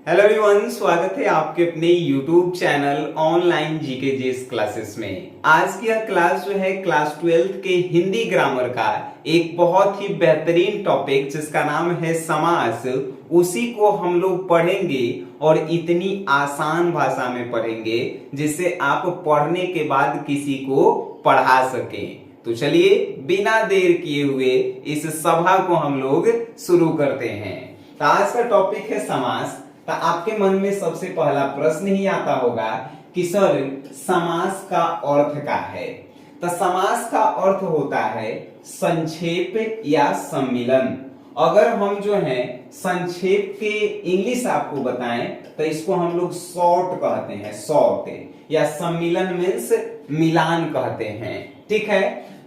Hello everyone, स्वागत है आपके अपने YouTube channel online GK GS classes में। आज की यह क्लास जो है क्लास 12 के हिंदी ग्रामर का एक बहुत ही बेहतरीन टॉपिक जिसका नाम है समास, उसी को हम लोग पढ़ेंगे और इतनी आसान भाषा में पढ़ेंगे जिससे आप पढ़ने के बाद किसी को पढ़ा सकें। तो चलिए बिना देर किए हुए इस सभा को हम लोग शुरू करते हैं। तो आज का टॉपिक है समास। तो आपके मन में सबसे पहला प्रश्न ही आता होगा कि सर समास का अर्थ क्या है। तो समास का अर्थ होता है संक्षेप या सम्मिलन। अगर हम जो है संक्षेप के इंग्लिश आपको बताएं तो इसको हम लोग शॉर्ट कहते हैं, शॉर्ट, या सम्मिलन मीन्स मिलान कहते हैं। ठीक है,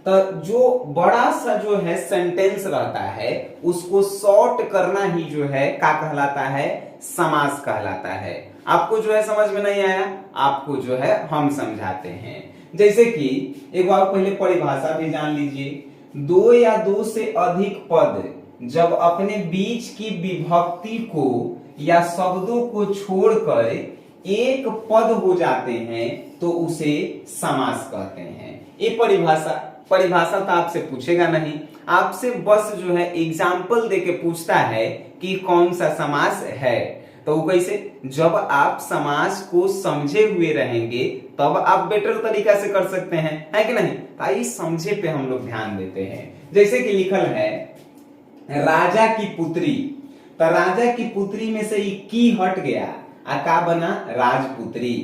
तो जो बड़ा सा जो है सेंटेंस रहता है उसको शॉर्ट करना ही जो है क्या कहलाता है, समास कहलाता है। आपको जो है समझ में नहीं आया, आपको जो है हम समझाते हैं। जैसे कि एक बार पहले परिभाषा भी जान लीजिए। दो या दो से अधिक पद जब अपने बीच की विभक्ति को या शब्दों को छोड़कर एक पद हो जाते हैं तो उसे समास कहते हैं। ये परिभाषा तो आपसे पूछेगा नहीं, आपसे बस जो है एग्जाम्पल देके पूछता है कि कौन सा समास है। तो वो कैसे, जब आप समास को समझे हुए रहेंगे तब आप बेटर तरीका से कर सकते हैं, है कि नहीं। आइए समझे पे हम लोग ध्यान देते हैं। जैसे कि लिखल है राजा की पुत्री, तो राजा की पुत्री में से की हट गया आ का बना राजपुत्री।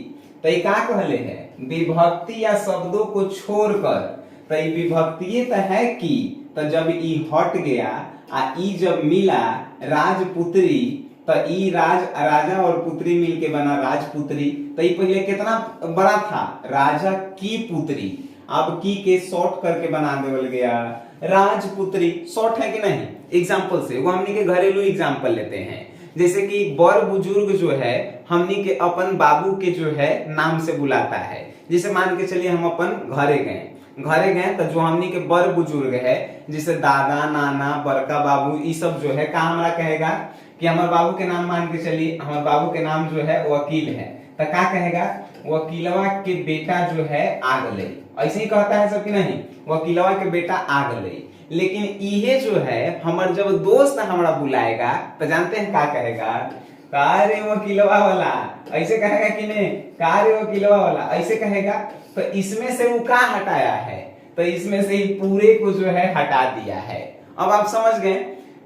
तो ये क्या कहले है, विभक्ति या शब्दों को छोड़कर। तो ये विभक्ति तो है की, तो जब ई हट गया आ ई जब मिला राजपुत्री, तो ई राजा और पुत्री मिलके बना राजपुत्री। तो ये पहले कितना बड़ा था, राजा की पुत्री, अब की के शॉर्ट करके बना देवल गया राजपुत्री। शॉर्ट है कि नहीं। एग्जाम्पल से वो हमनी के घरेलू एग्जाम्पल लेते हैं। जैसे कि बड़ बुजुर्ग जो है हमनी के अपन बाबू के जो है नाम से बुलाता है। जैसे मान के चलिए हम अपन घरे गए तो जो हमनी के बड़ बुजुर्ग है जैसे दादा नाना बड़का बाबू, ये सब जो है का हमरा कहेगा कि हमारे बाबू के नाम मान के चलिए, हमारे बाबू के नाम जो है वकील है, तो क्या कहेगा, वकीलवा के बेटा जो है आग ले। ऐसे ही कहता है सब कि नहीं, वकीलवा के बेटा आग ले। लेकिन इहे जो है हमार जब दोस्त हमरा बुलाएगा तो जानते हैं क्या कहेगा, का रे वकीलवा वाला, ऐसे कहेगा कि नहीं, का रे वकीलवा वाला, ऐसे कहेगा। तो इसमें से वो क्या हटाया है, तो इसमें से पूरे को जो है हटा दिया है। अब आप समझ गए,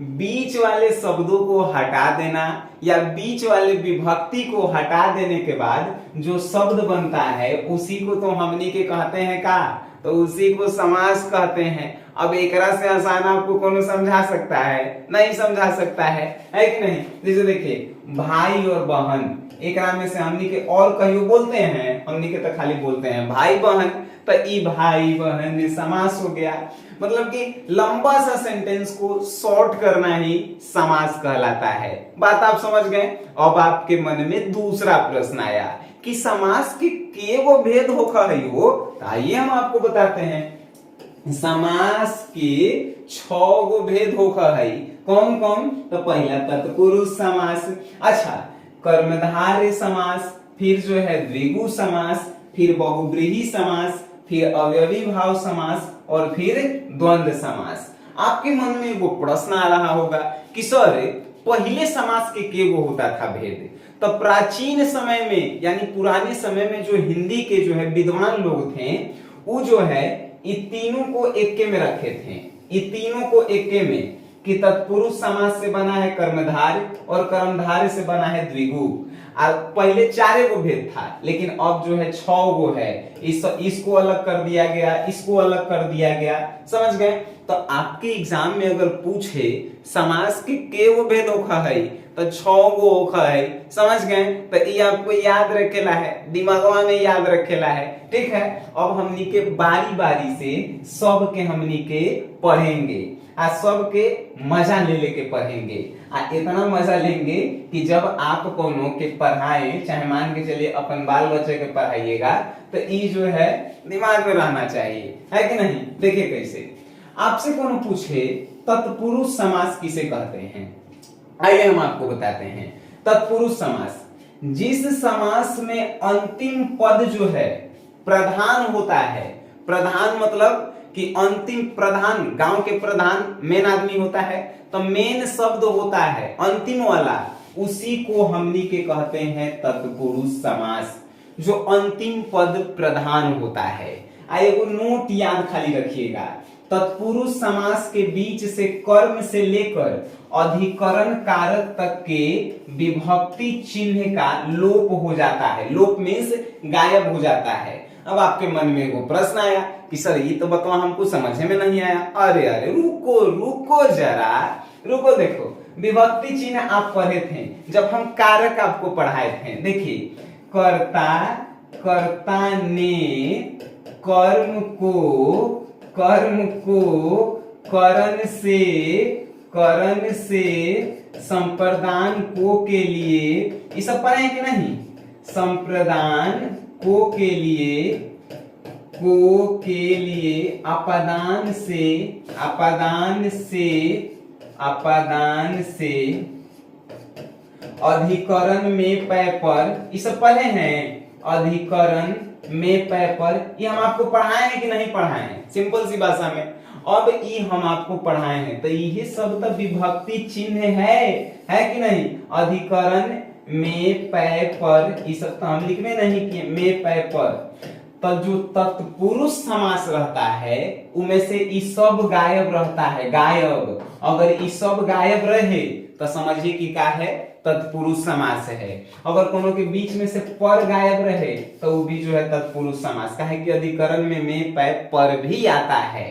बीच वाले शब्दों को हटा देना या बीच वाले विभक्ति को हटा देने के बाद जो शब्द बनता है उसी को तो हमनी के कहते हैं का, तो उसी को समास कहते हैं। अब एकरा से आसान आपको कौन समझा सकता है, नहीं समझा सकता है कि नहीं। जैसे देखिए भाई और बहन, एकरा में से हमनी के और कहियो बोलते हैं, हमनी के तो खाली बोलते हैं भाई बहन, तो ई भाई बहन में समास हो गया। मतलब कि लंबा सा सेंटेंस को शॉर्ट करना ही समास कहलाता है। बात आप समझ गए। अब आपके मन में दूसरा प्रश्न आया कि समास के वो भेद होखा है वो, आइए हम आपको बताते हैं। समास के 6 गो भेद होखा है। कौन कौन, तो पहला तत्पुरुष समास, अच्छा कर्मधारय समास, फिर जो है द्विगु समास, फिर बहुव्रीहि समास, फिर अवयवी भाव समास और फिर द्वंद्व समास। आपके मन में वो प्रश्न आ रहा होगा कि सर पहले समास के गो होता था भेद। तो प्राचीन समय में यानी पुराने समय में जो हिंदी के जो है विद्वान लोग थे वो जो है इन तीनों को एके में रखे थे। इन तीनों को एके में कि तत्पुरुष समास से बना है कर्मधारय और कर्मधारय से बना है द्विगु। पहले 4 गो भेद था लेकिन अब जो है 6 गो है। इसको अलग कर दिया गया, इसको अलग कर दिया गया, समझ गए। तो आपके एग्जाम में अगर पूछे समास के वो भेद होखा है तो 6 गो होखा है, समझ गए। तो ये आपको याद रखेला है, दिमागवा में याद रखेला है। ठीक है, अब हमनी के बारी बारी से सब के हमनी के पढ़ेंगे आ सब के मजा ले लेके पढ़ेंगे। इतना मजा लेंगे कि जब आप कोनो के पढ़ाए, चाहे मान के चलिए अपन बाल बच्चे के पढ़ाइएगा तो ये जो है दिमाग में रहना चाहिए, है कि नहीं। देखिए कैसे, आपसे कोनो पूछे तत्पुरुष समास किसे कहते हैं, आइए हम आपको बताते हैं। तत्पुरुष समास, जिस समास में अंतिम पद जो है प्रधान होता है, प्रधान मतलब कि अंतिम प्रधान, गांव के प्रधान मेन आदमी होता है, तो मेन शब्द होता है अंतिम वाला, उसी को हमनी के कहते हैं तत्पुरुष समास, जो अंतिम पद प्रधान होता है। एगो नोट याद खाली रखिएगा, तत्पुरुष समास के बीच से कर्म से लेकर अधिकरण कारक तक के विभक्ति चिन्ह का लोप हो जाता है। लोप मीन्स गायब हो जाता है। अब आपके मन में एगो प्रश्न आया कि सर ये तो बताओ हमको समझ में नहीं आया। अरे अरे रुको रुको जरा, रुको, देखो विभक्ति चिन्ह आप पढ़े थे जब हम कारक आपको पढ़ाए थे। देखिए कर्ता, कर्ता ने कर्म को करण से संप्रदान को के लिए, ये सब पढ़े कि नहीं? संप्रदान को के लिए अपादान से अधिकरण में पै पर, ये सब पढ़े हैं। अधिकरण में पै पर, ये हम आपको पढ़ाए हैं कि नहीं पढ़ाए हैं? सिंपल सी भाषा में अब ये हम आपको पढ़ाए हैं, तो ये सब तो विभक्ति चिन्ह है कि नहीं? अधिकरण में पै पर, ये सब तो हम लिखने नहीं किए, में पै पर। तो जो तत्पुरुष समास रहता है उनमें से ये सब गायब रहता है, गायब। अगर ये सब गायब रहे तो समझिए कि क्या है? तत्पुरुष समास है। अगर कोनो के बीच में से पर गायब रहे तो वो भी जो है तत्पुरुष समास का है, कि अधिकरण में पै पर भी आता है।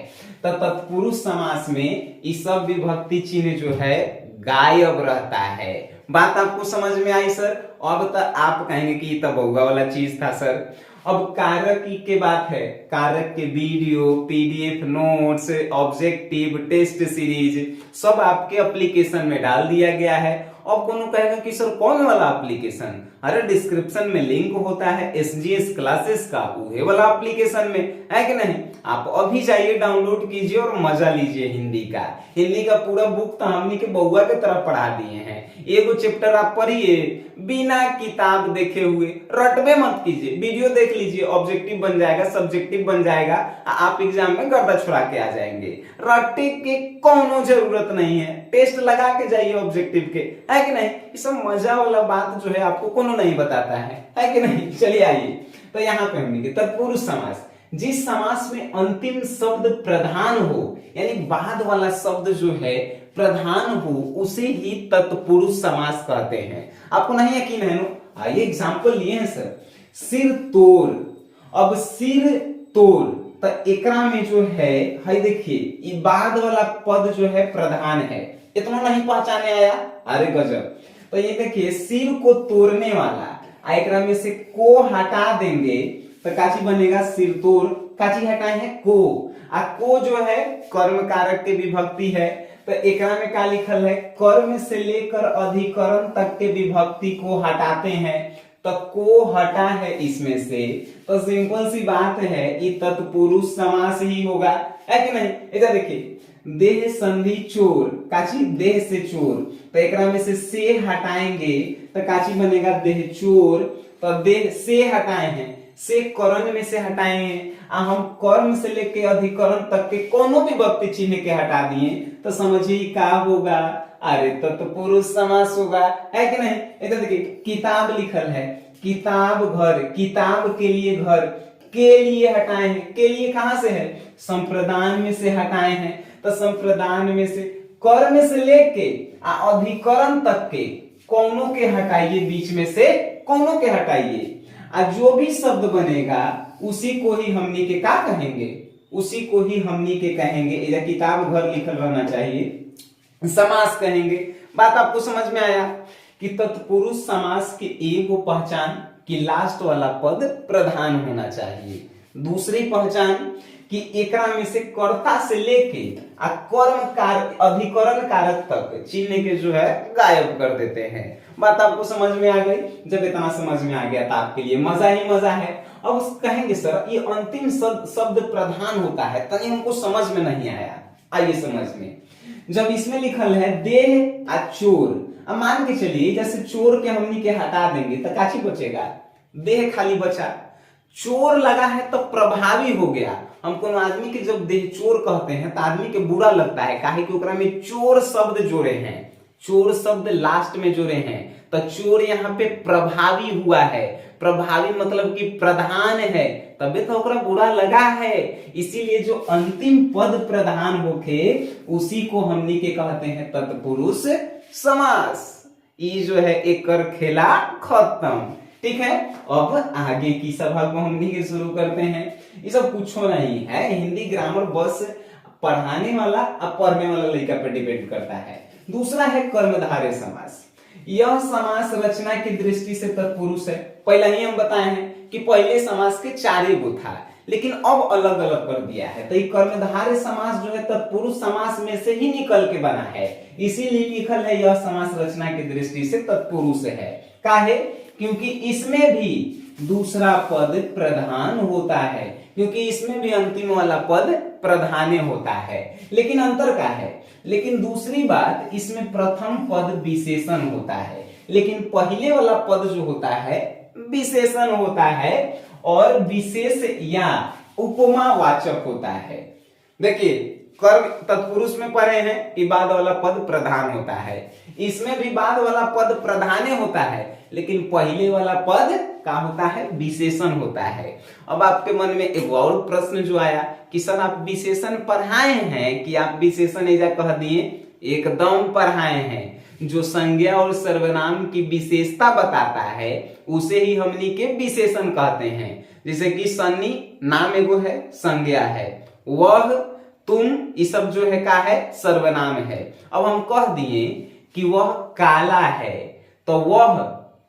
तो तत्पुरुष समास में ये सब विभक्ति चिन्ह जो है गायब रहता है। बात आपको समझ में आई सर? अब तो आप कहेंगे कि ये तो बउआ वाला चीज था सर। अब कारक के बात है, कारक के video, PDF notes, objective, test series सब आपके एप्लीकेशन में डाल दिया गया है। अब कौन कहेगा कि सर कौन वाला एप्लीकेशन? अरे डिस्क्रिप्शन में लिंक होता है एसजीएस क्लासेस का, उहे वाला एप्लीकेशन में है कि नहीं? आप अभी जाइए, डाउनलोड कीजिए और मजा लीजिए हिंदी का। हिंदी का पूरा बुक तो हमनी के बउआ के तरफ पढ़ा दिए हैं। एगो चैप्टर आप पढ़िए बिना किताब देखे हुए, रटबे मत कीजिए, वीडियो देख लीजिए, ऑब्जेक्टिव बन जाएगा, सब्जेक्टिव बन जाएगा, आप एग्जाम में गर्दा छुड़ा के आ जाएंगे। रटे के कोनो जरूरत नहीं है, टेस्ट लगा के जाइए ऑब्जेक्टिव के, है कि नहीं? ये सब मजा वाला बात जो है आपको कोनो नहीं बताता है कि नहीं? चलिए आइए, तो यहाँ पे हमने तत्पुरुष समास, जिस समास में अंतिम शब्द प्रधान हो, यानी बाद वाला शब्द जो है प्रधान हो, उसे ही तत्पुरुष समास कहते हैं। आपको नहीं यकीन है ना? आइए एग्जांपल लिए हैं सर, सिर तोड़। अब सिर तोड़ तो एकरा में जो है देखिए ये बाद वाला पद जो है प्रधान है। इतना नहीं पहचाने आया? अरे गजब। तो ये देखिए सिर को तोड़ने वाला, एकरा में से को हटा देंगे तो काची बनेगा? सिर तोड़। काची हटाए हैं? को। को जो है कर्म कारक के विभक्ति है, तो एकरा में क्या लिखल है? कर्म से लेकर अधिकरण तक के विभक्ति को हटाते हैं, तो को हटा है इसमें से, तो सिंपल सी बात है ये तत्पुरुष समास ही होगा, है कि नहीं? इधर देखिए देह संधि चोर, काची? देह से चोर, तो एकरा में से हटाएंगे तो काची बनेगा? देह चोर। तो देह से हटाए हैं, से करण में से हटाए हैं, हम कर्म से लेके अधिकरण तक के कोनो भी विभक्ति चिन्ह के हटा दिए तो समझिए क्या होगा? अरे तत्पुरुष समास होगा, है कि नहीं? इधर देखिए किताब लिखल है, किताब घर, किताब के लिए घर, के लिए हटाए हैं, के लिए कहां से है? संप्रदान में से हटाए हैं, तो संप्रदान में से कर्म से लेके अधिकरण तक के कोनो के हटाइए, बीच में से कोनो के हटाइए, जो भी शब्द बनेगा उसी को ही हमनी के क्या कहेंगे? उसी को ही हमनी के कहेंगे। इधर किताब घर लिखल रहना चाहिए, समास कहेंगे। बात आपको समझ में आया कि तत्पुरुष समास की एगो पहचान कि लास्ट वाला पद प्रधान होना चाहिए। दूसरी पहचान कि एकरा में से कर्ता से लेके कर्म कारक अधिकरण कारक तक चिन्ह के जो है गायब कर देते हैं। बात आपको समझ में आ गई? जब इतना समझ में आ गया तो आपके लिए मजा ही मजा है। अब कहेंगे सर ये अंतिम शब्द प्रधान होता है, तनी हमको समझ में नहीं आया। आइए समझ में, जब इसमें लिखल है देह चोर, अब मान के चलिए जैसे चोर के हमनी के हटा देंगे तो काची बचेगा, देह खाली बचा। चोर लगा है तो प्रभावी हो गया। हम कोनो आदमी के जब देह चोर कहते हैं तो आदमी के बुरा लगता है, काहे कि ओकरा में चोर शब्द जोड़े हैं, चोर शब्द लास्ट में जोड़े हैं, तो चोर यहाँ पे प्रभावी हुआ है। प्रभावी मतलब कि प्रधान है, तबे तो ओकरा बुरा लगा है। इसीलिए जो अंतिम पद प्रधान होके उसी को हमनी के कहते हैं तत्पुरुष समास। ये जो है एक कर खेला खत्म। ठीक है, अब आगे की सभा को हमनी के शुरू करते हैं। ये सब कुछ नहीं है, हिंदी ग्रामर बस पढ़ाने वाला और पढ़ने वाला लड़का पे डिपेंड करता है। दूसरा है कर्मधारय समास। यह समास रचना की दृष्टि से तत्पुरुष है। पहले ही हम बताए हैं कि पहले समास के 4 गो था, लेकिन अब अलग अलग कर दिया है। तो ये कर्मधारय समास जो है तत्पुरुष समास में से ही निकल के बना है, इसीलिए लिखल है यह समास रचना की दृष्टि से तत्पुरुष है। काहे? क्योंकि इसमें भी दूसरा पद प्रधान होता है, क्योंकि इसमें भी अंतिम वाला पद प्रधान होता है। लेकिन अंतर क्या है? लेकिन दूसरी बात, इसमें प्रथम पद विशेषण होता है, लेकिन पहले वाला पद जो होता है विशेषण होता है और विशेष या उपमावाचक होता है। देखिए कर्म तत्पुरुष में पढ़े हैं कि बाद वाला पद प्रधान होता है, इसमें भी बाद वाला पद प्रधान होता है, लेकिन पहले वाला पद क्या होता है? विशेषण होता है। अब आपके मन में एक और प्रश्न जो आया कि सर आप विशेषण पढ़ाए हैं कि आप विशेषण ऐसा कह दिए? एकदम पढ़ाए हैं। जो संज्ञा और सर्वनाम की विशेषता बताता है उसे ही हमनी के विशेषण कहते हैं। जैसे कि सन्नी नाम एगो है, संज्ञा है, वह तुम ये सब जो है का है? सर्वनाम है। अब हम कह दिए कि वह काला है, तो वह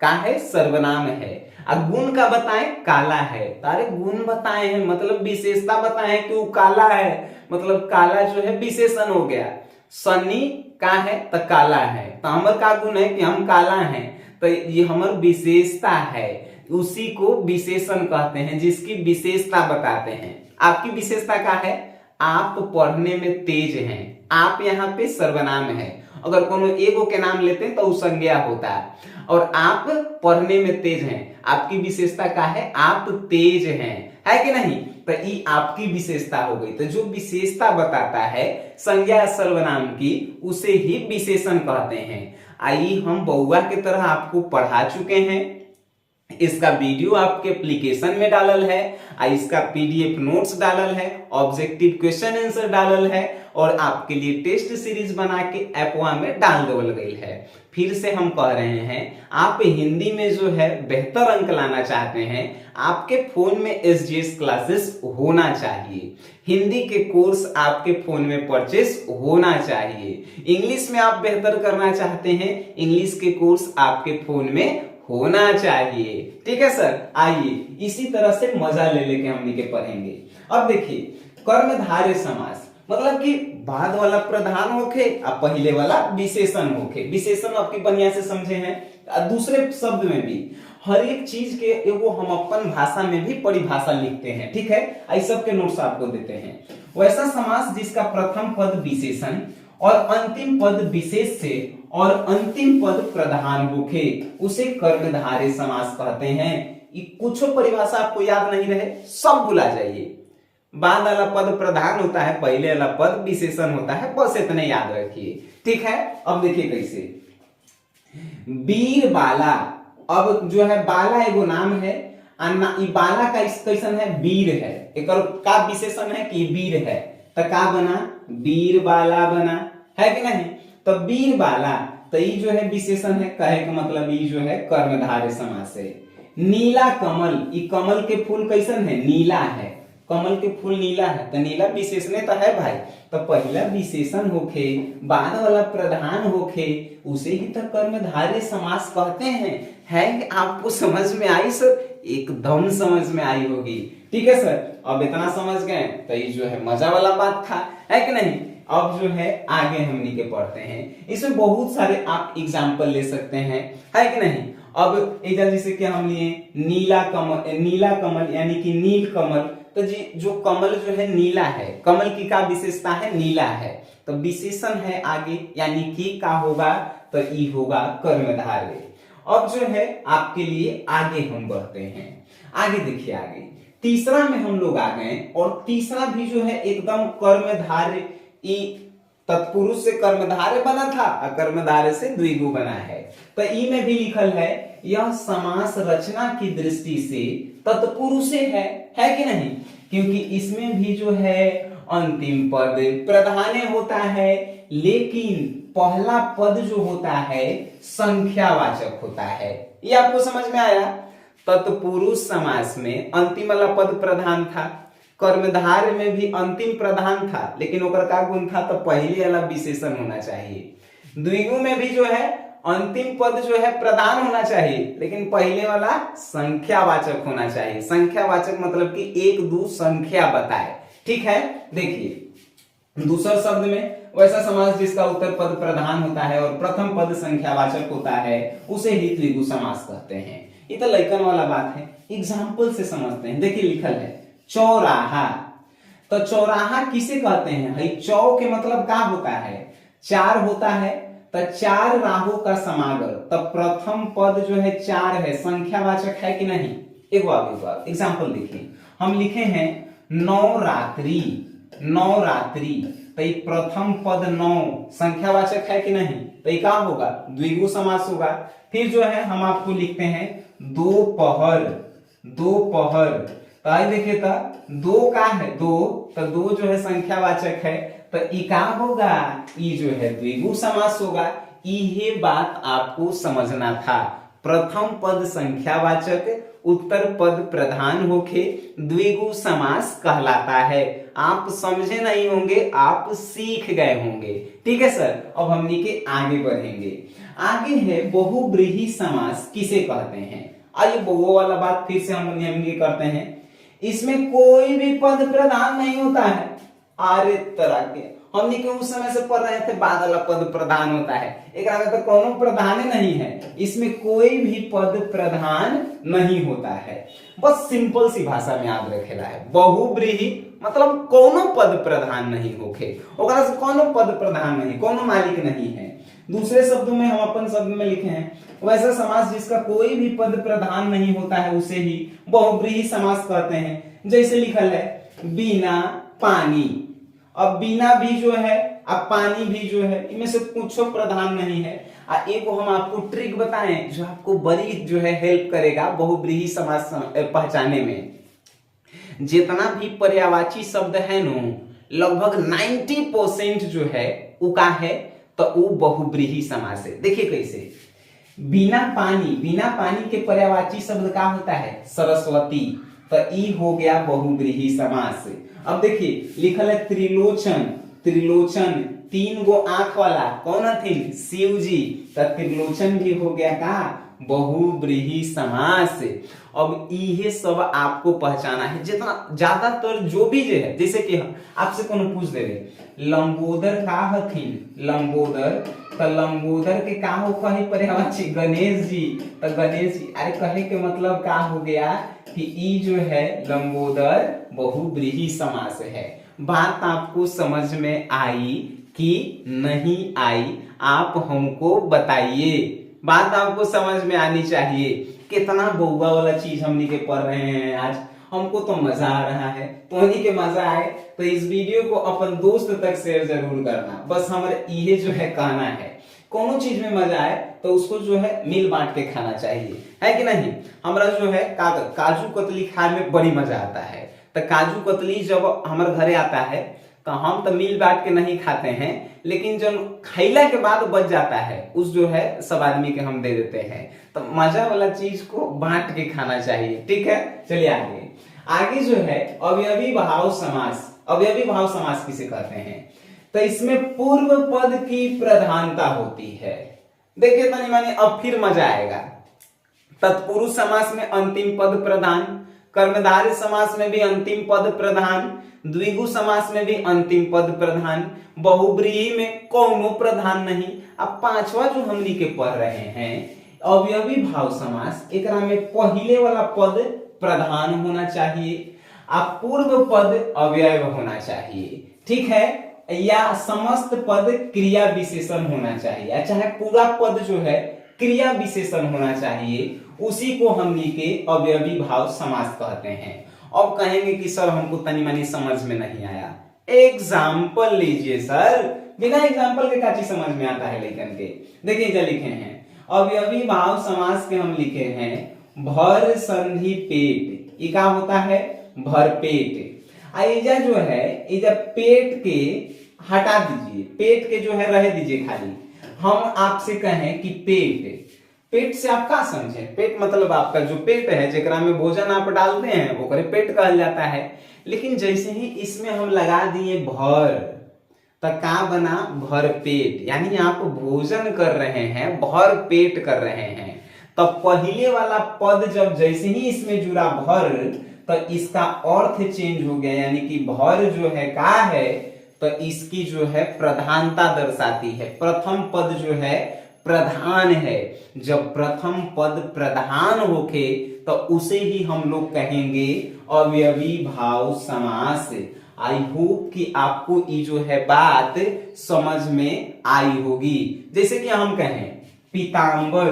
का है? सर्वनाम है। अब गुण का बताएं? काला है। तारे गुण बताए हैं मतलब विशेषता बताए कि वो काला है, मतलब काला जो है विशेषण हो गया। सन्नी का है तो काला है, तो हमर का गुण है कि हम काला हैं, तो ये हमर विशेषता है, उसी को विशेषण कहते हैं, जिसकी विशेषता बताते हैं। आपकी विशेषता क्या है? आप पढ़ने में तेज हैं। आप यहाँ पे सर्वनाम है। अगर कोनो एगो के नाम लेते हैं तो वो संज्ञा होता है। और आप पढ़ने में तेज हैं, आपकी विशेषता क्या है? आप तेज हैं, है कि नहीं? तो ये आपकी विशेषता हो गई। तो जो विशेषता बताता है संज्ञा सर्वनाम की, उसे ही विशेषण कहते हैं। आइए हम बउआ की तरह आपको पढ़ा चुके हैं। इसका वीडियो आपके एप्लीकेशन में डालल है, इसका पीडीएफ नोट्स डालल है, ऑब्जेक्टिव क्वेश्चन आंसर डालल है, और आपके लिए टेस्ट सीरीज बना के ऐपवा में डाल देवल गई है। फिर से हम कह रहे हैं, आप हिंदी में जो है बेहतर अंक लाना चाहते हैं, आपके फोन में एसजीएस क्लासेस होना चाहिए। हिंदी के कोर्स आपके फोन में परचेस होना चाहिए। इंग्लिश में आप बेहतर करना चाहते हैं, इंग्लिश के कोर्स आपके फोन में होना चाहिए। ठीक है सर, आइए इसी तरह से मजा ले लेके हमनी के पढ़ेंगे। अब देखिए कर्मधारय समास मतलब कि बाद वाला प्रधान होके और पहले वाला विशेषण होके। विशेषण आपकी बढ़िया से समझे हैं। दूसरे शब्द में भी हर एक चीज के एगो हम अपन भाषा में भी परिभाषा लिखते हैं। ठीक है, इस सब के नोट्स आपको देते हैं। वैसा समास जिसका प्रथम पद विशेषण और अंतिम पद विशेष से और अंतिम पद प्रधान होके उसे कर्मधारय समास कहते हैं। ये कुछ परिभाषा आपको याद नहीं रहे सब भुला जाइए। बाद वाला पद प्रधान होता है, पहले वाला पद विशेषण होता है, बस इतने याद रखिए। ठीक है, अब देखिए कैसे वीर बाला। अब जो है बाला एगो नाम है, बाला का कैसन है? वीर है। एक का विशेषण है कि वीर है, तो का बना? वीर बाला बना, है कि नहीं? तो वीर बाला, तो ये जो है विशेषण है, कहे का मतलब ये जो है कर्मधारय समास है। नीला कमल, ये कमल के फूल कैसन है? नीला है। कमल के फूल नीला है, तो नीला विशेषण तो है भाई। तो पहला विशेषण होके बाद वाला प्रधान होके उसे ही तो कर्मधारय समास कहते हैं। है कि आपको समझ में आई सर? एकदम समझ में आई होगी। ठीक है सर, अब इतना समझ गए तो ये जो है मजा वाला बात था, है कि नहीं? अब जो है आगे हमनी के पढ़ते हैं। इसमें बहुत सारे आप एग्जाम्पल ले सकते हैं, है कि नहीं? अब इधर जैसे कि हम लिए नीला कमल यानी कि नील कमल। तो जी जो कमल जो है नीला है, कमल की का विशेषता है? नीला है। तो विशेषण है आगे, यानी कि का होगा? तो ई होगा कर्मधारय। अब जो है आपके लिए आगे हम बढ़ते हैं। आगे देखिए, आगे तीसरा में हम लोग आ गए और तीसरा भी जो है एकदम कर्मधारय, ई तत्पुरुष से कर्मधारय बना था और कर्मधारय से द्विगु बना है। तो ई में भी लिखल है यह समास रचना की दृष्टि से तत्पुरुष है कि नहीं, क्योंकि इसमें भी जो है अंतिम पद प्रधान होता है, लेकिन पहला पद जो होता है संख्यावाचक होता है। ये आपको समझ में आया। तत्पुरुष समास में अंतिम वाला पद प्रधान था, कर्मधारय में भी अंतिम प्रधान था, लेकिन ओकर का गुण था तो पहले वाला विशेषण होना चाहिए। द्विगु में भी जो है अंतिम पद जो है प्रधान होना चाहिए, लेकिन पहले वाला संख्यावाचक होना चाहिए। संख्यावाचक मतलब कि एक दो संख्या बताए, ठीक है। देखिए दूसरे शब्द में वैसा समास जिसका उत्तर पद प्रधान होता है और प्रथम पद संख्यावाचक होता है उसे ही द्विगु समास कहते हैं। ये तो लइकन वाला बात है, एग्जाम्पल से समझते हैं। देखिए लिखल है चौराहा, तो चौराहा किसे कहते हैं भाई? चौ के मतलब क्या होता है? चार होता है, तो चार राहों का समागम। तब प्रथम पद जो है चार है, संख्यावाचक है कि नहीं? एक बार एग्जाम्पल देखिए, हम लिखे हैं नवरात्रि, नवरात्रि, तो ये प्रथम पद नौ संख्यावाचक है कि नहीं? तो ये क्या होगा? द्विगु समास होगा। फिर जो है हम आपको लिखते हैं दोपहर, दोपहर, तो आई देखिए तो दो का है दो, तो दो जो है संख्यावाचक है, तो ई का होगा? ई जो है द्विगु समास होगा। ये बात आपको समझना था। प्रथम पद संख्यावाचक, उत्तर पद प्रधान होके द्विगु समास कहलाता है। आप समझे नहीं होंगे, आप सीख गए होंगे, ठीक है सर। अब हमनी के आगे बढ़ेंगे। आगे है बहुब्रीहि समास किसे कहते हैं? आइए वो वाला बात फिर से हम करते हैं। इसमें कोई भी पद प्रधान नहीं होता है। आरे तरह के हमने के उस समय से पढ़ रहे थे बाद वाला पद प्रधान होता है, एक तो कोनो प्रधान नहीं है, इसमें कोई भी पद प्रधान नहीं होता है। बस सिंपल सी भाषा में याद रखेला है, बहुब्रीहि मतलब कोनो पद प्रधान नहीं होखे, ओकरा से कोनो पद प्रधान नहीं, कोनो मालिक नहीं है। दूसरे शब्दों में हम अपन शब्द में लिखे हैं वैसा समास जिसका कोई भी पद प्रधान नहीं होता है उसे ही बहुब्रीहि समास कहते हैं। जैसे लिखल है बिना पानी, अब बिना भी जो है अब पानी भी जो है, इनमें से कुछ प्रधान नहीं है। एक हम आपको ट्रिक बताएं जो आपको बड़ी जो है हेल्प करेगा बहुब्रीहि समास पहचाने में। जितना भी पर्यायवाची शब्द है नो, लगभग 90% जो है वो का है, तो वो बहुब्रीहि समास है। देखिए कैसे, बिना पानी के पर्यायवाची शब्द का होता है सरस्वती, तो ई हो गया बहुब्रीहि समास। अब देखिए लिखल है त्रिलोचन, त्रिलोचन तीन गो आंख वाला कौन थे? शिव जी, तो त्रिलोचन भी हो गया का बहुब्रीहि समास। अब ये सब आपको पहचाना है। जितना ज्यादातर जो भी है, जैसे कि आपसे कोनो पूछ देवे लंबोदर का हथिन, लंबोदर, तो लंबोदर के का हो कहे पर्यायवाची? गणेश जी, तो गणेश जी, अरे कहे के मतलब का हो गया कि ई जो है लंबोदर बहुब्रीहि समास है। बात आपको समझ में आई कि नहीं आई? आप हमको बताइए, बात आपको समझ में आनी चाहिए। कितना बउआ वाला चीज हमनी के पढ़ रहे हैं आज, हमको तो मजा आ रहा है। तो उन्हीं के मजा आए तो इस वीडियो को अपन दोस्त तक शेयर जरूर करना। बस हमारे ये जो है कहना है, कोनो चीज में मजा आए तो उसको जो है मिल बांट के खाना चाहिए, है कि नहीं? हमारा जो है काजू कतली खाने में बड़ी मजा आता है, तो काजू कतली जब हमारे घरे आता है तो हम तो मिल बांट के नहीं खाते हैं, लेकिन जब खैला के बाद बच जाता है उस जो है सब आदमी के हम दे देते हैं। तो मजा वाला चीज को बांट के खाना चाहिए, ठीक है। चलिए आगे, आगे जो है अवयवी भाव समास। अवयवी भाव समास किसे कहते हैं? तो इसमें पूर्व पद की प्रधानता होती है। देखिए तनी मानी अब फिर मजा आएगा। तत्पुरुष समास में अंतिम पद प्रधान, कर्मधारय समास में भी अंतिम पद प्रधान, द्विगु समास में भी अंतिम पद प्रधान, बहुब्रीहि में कोनो प्रधान नहीं। अब पांचवा जो हमनी के पढ़ रहे हैं अवयवी भाव समास, एकरा में पहले वाला पद प्रधान होना चाहिए, अब पूर्व पद अवयव होना चाहिए, ठीक है। या समस्त पद क्रिया विशेषण होना चाहिए, चाहे पूरा पद जो है क्रिया विशेषण होना चाहिए, उसी को हमनी के अवयवी भाव समास कहते हैं। अब कहेंगे कि सर हमको तनी मनी समझ में नहीं आया, एग्जाम्पल लीजिए सर, बिना एग्जाम्पल के का चीज समझ में आता है लेकिन के। देखिए जो लिखे हैं अवयवी भाव समास के, हम लिखे हैं भर संधि पेट, ये क्या होता है भर पेट। आइजा जो है इजा पेट के हटा दीजिए, पेट के जो है रह दीजिए खाली। हम आपसे कहें कि पेट, पेट से आप क्या समझे, पेट मतलब आपका जो पेट है जेकरा में भोजन आप डालते हैं वो करे पेट कहा जाता है। लेकिन जैसे ही इसमें हम लगा दिए भर, तो क्या बना भर पेट, यानी आप भोजन कर रहे हैं, भर पेट कर रहे हैं। तो पहले वाला पद जब जैसे ही इसमें जुड़ा भर, तो इसका अर्थ चेंज हो गया, यानी कि भर जो है क्या है, तो इसकी जो है प्रधानता दर्शाती है। प्रथम पद जो है प्रधान है, जब प्रथम पद प्रधान होके तो उसे ही हम लोग कहेंगे अवयवी भाव समास। आई होप कि आपको ये जो है बात समझ में आई होगी। जैसे कि हम कहें पीतांबर,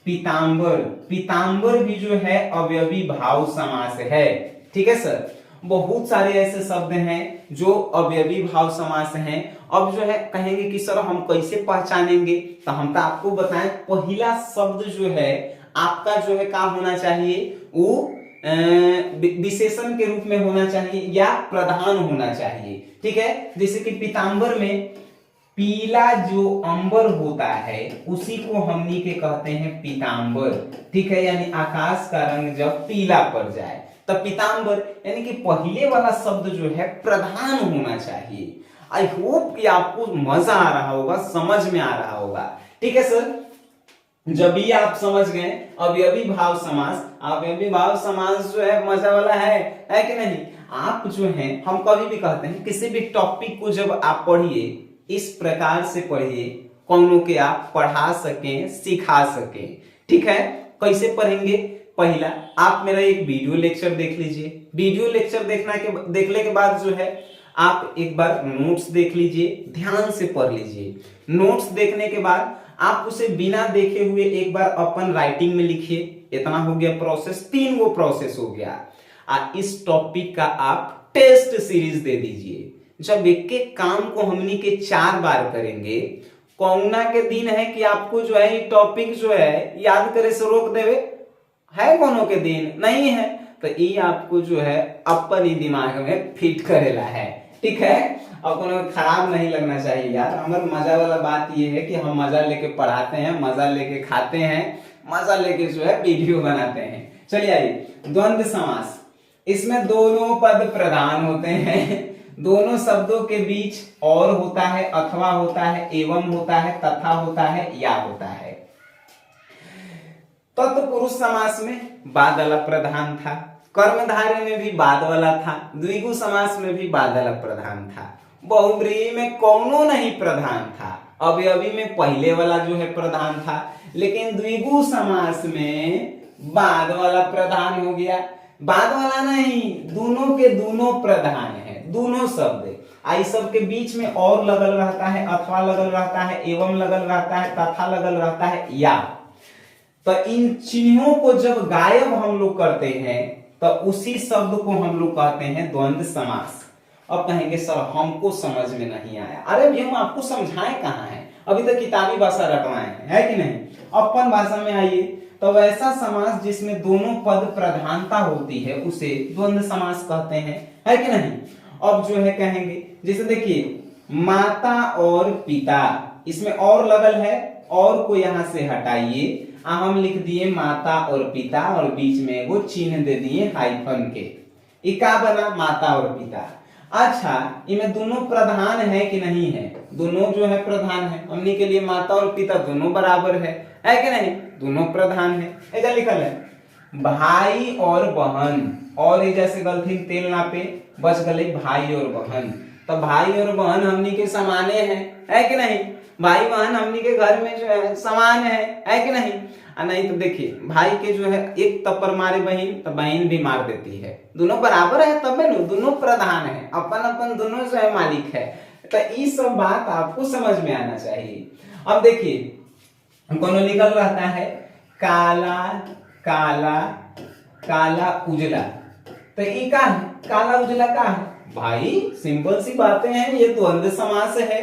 पीतांबर, पीतांबर भी जो है अवयवी भाव समास है। ठीक है सर, बहुत सारे ऐसे शब्द हैं जो अवयवी भाव समास हैं। अब जो है कहेंगे कि सर हम कैसे पहचानेंगे, तो हम तो आपको बताएं पहला शब्द जो है आपका जो है क्या होना चाहिए, वो विशेषण के रूप में होना चाहिए या प्रधान होना चाहिए। ठीक है, जैसे कि पीतांबर में पीला जो अंबर होता है उसी को हमनी के कहते हैं पीतांबर। ठीक है, यानी आकाश का रंग जब पीला पड़ जाए तब पीतांबर, यानी कि पहले वाला शब्द जो है प्रधान होना चाहिए। आई होप कि आपको मजा आ रहा होगा, समझ में आ रहा होगा। ठीक है सर, जब भी आप समझ गए अवयवी भाव समास, अवयवी भाव समास जो है मजा वाला है कि नहीं। आप जो है हम कभी भी कहते हैं किसी भी टॉपिक को जब आप पढ़िए इस प्रकार से पढ़िए कौनों के आप पढ़ा सकें, सिखा सकें। ठीक है, कैसे पढ़ेंगे, पहला आप मेरा एक वीडियो लेक्चर देख लीजिए। वीडियो लेक्चर देखने के बाद जो है आप एक बार नोट्स देख लीजिए, ध्यान से पढ़ लीजिए। नोट्स देखने के बाद आप उसे बिना देखे हुए एक बार अपन राइटिंग में लिखिए। इतना हो गया प्रोसेस, 3 वो प्रोसेस हो गया। इस टॉपिक का आप टेस्ट सीरीज दे दीजिए। जब एक एक काम को हमनी के 4 बार करेंगे, कौना के दिन है कि आपको जो है ये टॉपिक जो है याद करे से रोक देवे है, कोनो के दिन नहीं है, तो ये आपको जो है अपन ही दिमाग में फिट करेला है। ठीक है, और कोनो खराब नहीं लगना चाहिए यार। हमारा मजा वाला बात ये है कि हम मजा लेके पढ़ाते हैं, मजा लेके खाते हैं, मजा लेके जो है वीडियो बनाते हैं। चलिए आइए, द्वंद्व समास, इसमें दोनों पद प्रधान होते हैं, दोनों शब्दों के बीच और होता है, अथवा होता है, एवं होता है, तथा होता है, या होता है। तत्पुरुष समास में बाद वाला प्रधान था, कर्मधारय में भी बाद वाला था, द्विगु समास में भी बाद वाला प्रधान था, बहुब्रीहि में कौनो नहीं प्रधान था, अवयवी में पहले वाला जो है प्रधान था, लेकिन द्विगु समास में बाद वाला प्रधान हो गया। बाद वाला नहीं, दोनों के दोनों प्रधान है, दोनों शब्द। आई सब के बीच में और लगल रहता है, अथवा लगल रहता है, एवं लगल रहता है, तथा लगल रहता है, या। तो इन चिन्हों को जब गायब हम लोग करते हैं तो उसी शब्द को हम लोग कहते हैं द्वंद्व समास। अब कहेंगे सर हमको समझ में नहीं आया। अरे भैया हम आपको समझाएं कहाँ है, अभी तक किताबी भाषा रटवाए है कि नहीं। अपन भाषा में आइए, तो वैसा समास जिसमें दोनों पद प्रधानता होती है उसे द्वंद्व समास कहते हैं, है कि नहीं। अब जो है कहेंगे, जैसे देखिए माता और पिता, इसमें और लगल है, और को यहां से हटाइए, हम लिख दिए माता और पिता और बीच में वो चिन्ह दे दिए हाइफन के, ये क्या बना माता और पिता। अच्छा, इनमें दोनों प्रधान है कि नहीं है, दोनों जो है प्रधान है, हमने के लिए माता और पिता दोनों बराबर है कि नहीं, दोनों प्रधान है। ऐसा लिखल है भाई और बहन, और ये जैसे गलती तेल नापे बच गले भाई और बहन, तो भाई और बहन हमनी के समाने हैं, है कि नहीं। भाई बहन हमनी के घर में जो है समान है कि नहीं। नहीं तो देखिए भाई के जो है एक तप्पर मारे बहन तो बहन भी मार देती है, दोनों बराबर है, तब दोनों प्रधान है, अपन अपन दोनों जो है मालिक है। तो ये सब बात आपको समझ में आना चाहिए। अब देखिए कोनो लिखल रहता है काला काला काला उजला, तो ये का है? काला उजला का है भाई? सिंपल सी बातें हैं, ये द्वंद्व समास है।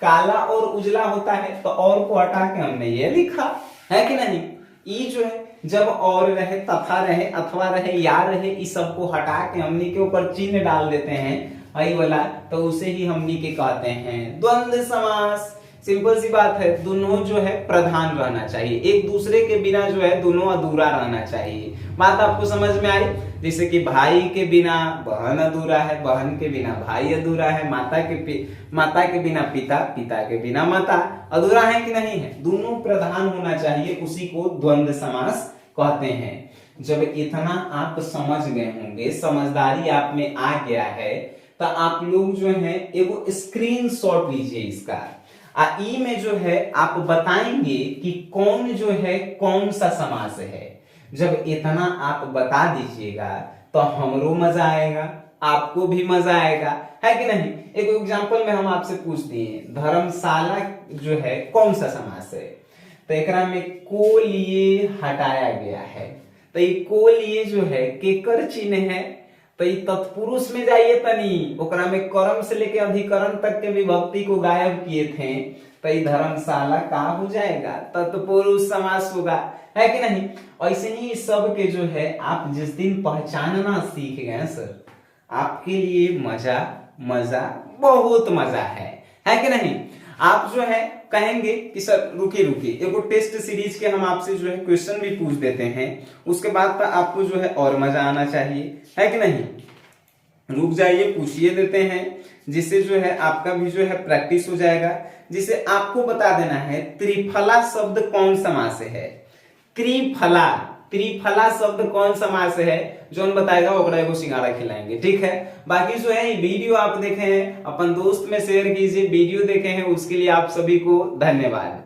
काला और उजला होता है तो और को हटा के हमने ये लिखा है कि नहीं। ये जो है जब और रहे, तथा रहे, अथवा रहे, या रहे, इस सबको हटा के हमनी के ऊपर चिन्ह डाल देते हैं आई वाला, तो उसे ही हमनी के कहते हैं द्वंद्व समास। सिंपल सी बात है, दोनों जो है प्रधान रहना चाहिए, एक दूसरे के बिना जो है दोनों अधूरा रहना चाहिए। बात आपको समझ में आई? जैसे कि भाई के बिना बहन अधूरा है, बहन के बिना भाई अधूरा है, माता के बिना पिता, पिता के बिना माता अधूरा है कि नहीं है? दोनों प्रधान होना चाहिए, उसी को द्वंद्व समास कहते हैं। जब इतना आप समझ गए होंगे, समझदारी आप में आ गया है, तो आप लोग जो है एगो स्क्रीनशॉट लीजिए इसका। ई में जो है आप बताएंगे कि कौन जो है कौन सा समास है। जब इतना आप बता दीजिएगा तो हमरो मजा आएगा, आपको भी मजा आएगा, है कि नहीं। एक एग्जांपल में हम आपसे पूछते हैं धर्मशाला जो है कौन सा समास है, तो एकरा में को लिए हटाया गया है, तो ये को लिए जो है केकर चिन्ह है, तो ये तत्पुरुष में जाइए तनी, ओकरा में कर्म से लेके अधिकरण तक के विभक्ति को गायब किए थे, तो ये धर्मशाला का हो जाएगा? तत्पुरुष समास होगा, है कि नहीं। ऐसे ही सब के जो है आप जिस दिन पहचानना सीख गए सर, आपके लिए मजा मजा बहुत मजा है कि नहीं। आप जो है कहेंगे कि सर रुकिए एगो टेस्ट सीरीज के हम आपसे जो है क्वेश्चन भी पूछ देते हैं, उसके बाद तो आपको जो है और मजा आना चाहिए, है कि नहीं। रुक जाइए, पूछिए देते हैं, जिससे जो है आपका भी जो है प्रैक्टिस हो जाएगा। जिसे आपको बता देना है त्रिफला शब्द कौन समास है। त्रिफला शब्द कौन समास है, जोन बताएगा ओकरा एगो सिंघाड़ा खिलाएंगे, ठीक है। बाकी जो है वीडियो आप देखे हैं अपन दोस्त में शेयर कीजिए, वीडियो देखे हैं उसके लिए आप सभी को धन्यवाद।